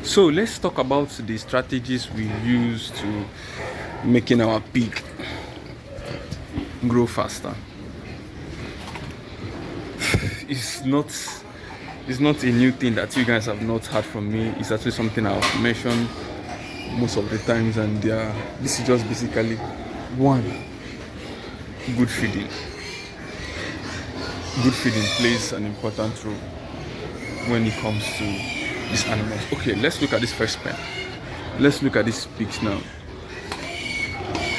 So let's talk about the strategies we use to making our pig grow faster. It's not it's not a new thing that you guys have not heard from me. It's actually something I've mentioned most of the times, and this is just basically one: good feeding. Good feeding plays an important role when it comes to these animals. Okay, let's look at this first pen. Let's look at these pigs now.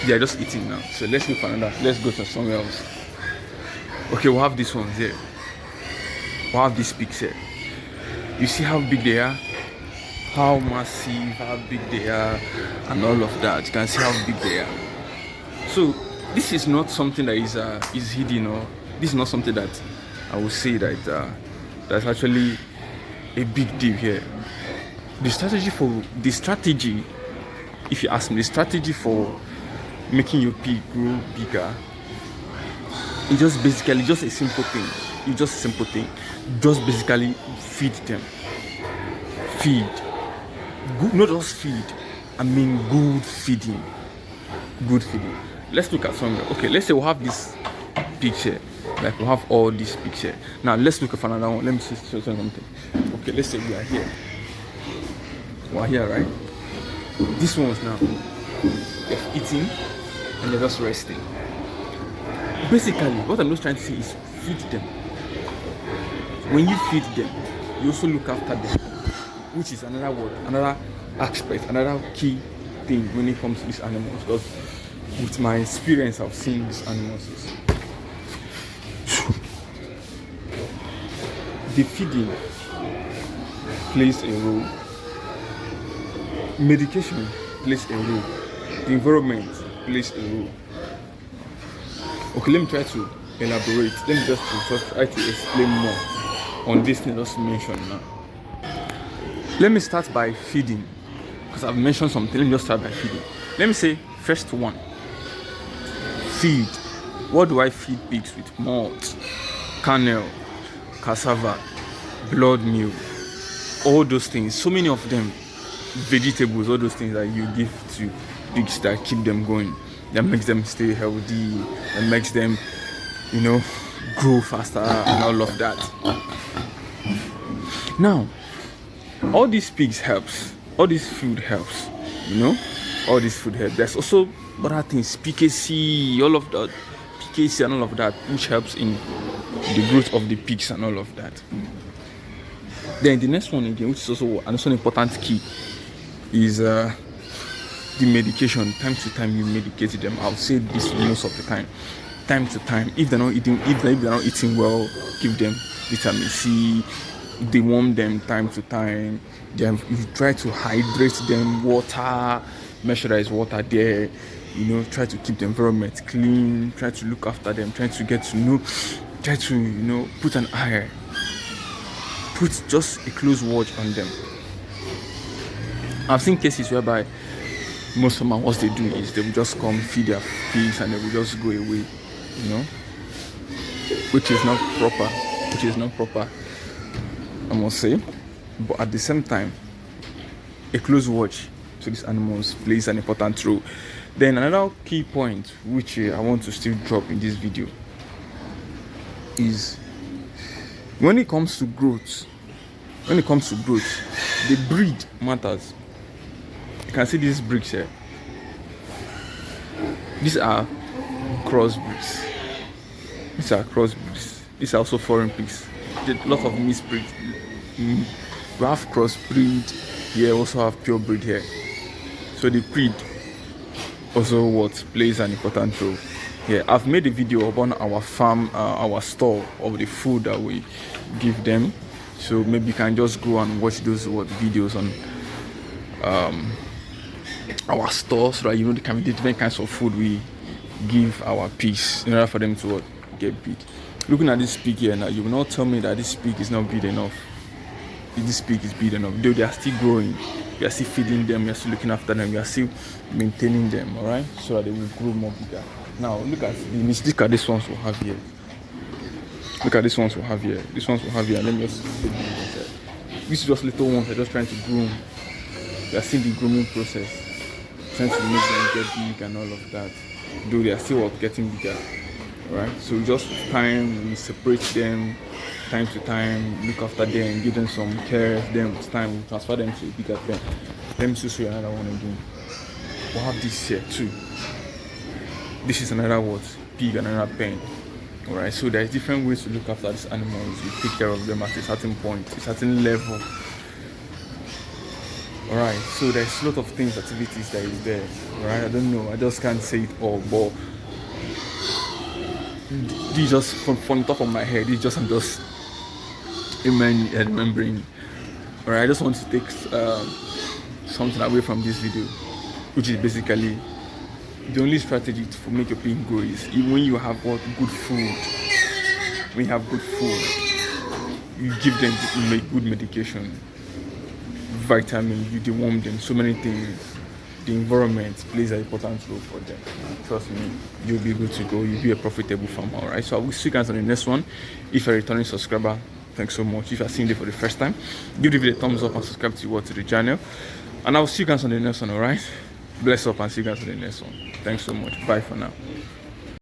They are just eating now. So let's look for another. Let's go to somewhere else. Okay, we'll have this one here. We'll have these pigs here. You see how big they are? How massive, how big they are, and all of that. You can see how big they are. So this is not something that is hidden, or this is not something that I would say that that's actually a big deal here. The strategy, if you ask me, the strategy for making your pig grow bigger, it's just basically just a simple thing. It's just a simple thing. Just basically feed them. Feed. Good, not just feed. I mean good feeding. Good feeding. Let's look at somewhere. Okay, let's say we'll have this picture. Like we'll have all these pictures. Now let's look at another one. Let me show you something. Okay, let's say we are here. We're here, right? This one's now they're eating and they're just resting. Basically, what I'm just trying to say is feed them. When you feed them, you also look after them, which is another word, another aspect, another key thing when it comes to these animals. Because with my experience, I've seen these animals. The feeding plays a role. Medication plays a role. The environment plays a role. Okay, let me try to elaborate. Let me just try to explain more on this thing I just mentioned now. Let me start by feeding, because I've mentioned something. Let me just start by feeding. Let me say first one. Feed. What do I feed pigs with? Malt, kernel, cassava, blood meal, all those things. So many of them. Vegetables, all those things that you give to pigs that keep them going, that makes them stay healthy, that makes them, grow faster and all of that. Now, all these pigs helps, all this food helps, all this food helps. There's also other things, PKC, all of that, PKC and all of that, which helps in the growth of the pigs and all of that. Then the next one again, which is also another important key, is the medication. Time to time you medicate them. I'll say this most of the time. Time to time. If they're not eating well, give them vitamin C. If they warm them time to time. You try to hydrate them, water, make sure there is water there. Try to keep the environment clean. Try to look after them. Try to get to know. Try to put an eye. Put just a close watch on them. I've seen cases whereby most of them, what they do is they will just come feed their pigs and they will just go away, which is not proper, I must say. But at the same time, a close watch to these animals plays an important role. Then another key point which I want to still drop in this video is when it comes to growth, the breed matters. You can see these bricks here. These are crossbreeds. These are also foreign pigs. There's a lot of mixed breed. We have crossbreed here, also have pure breed here. So the breed also plays an important role. Yeah, I've made a video about our farm, our store of the food that we give them. So maybe you can just go and watch those videos on our store, so that the kind of different kinds of food we give our pigs in order for them to get big. Looking at this pig here now, you will not tell me that this pig is not big enough. This pig is big enough. Though they are still growing, we are still feeding them, we are still looking after them, we are still maintaining them, alright? So that they will grow more bigger. Now look at this ones we have here. This ones we have here. Let me just. These are just little ones. They're just trying to groom. We are seeing the grooming process, trying to make them get big and all of that. Though they are still getting bigger, right? So just time, we separate them time to time, look after them, give them some care. Then with time, we transfer them to a bigger pen. Let me show you another one again. We'll have this here too. This is another what? Pig and another pen. Alright, so there's different ways to look after these animals. You take care of them at a certain point, a certain level. Alright, so there's a lot of things, activities that is there. Alright, I don't know, I just can't say it all, but this just from the top of my head, I'm just remembering. Alright, I just want to take something away from this video, which is basically the only strategy to make your pig grow is when you have good food. When you have good food, you give them good medication, vitamin, you deworm them, so many things. The environment plays an important role for them. Trust me, you'll be good to go. You'll be a profitable farmer. Alright, so I will see you guys on the next one. If you're a returning subscriber, thanks so much. If you're seeing it for the first time, give the video a thumbs up and subscribe to the channel. And I will see you guys on the next one. Alright, bless up and see you guys on the next one. Thanks so much. Bye for now.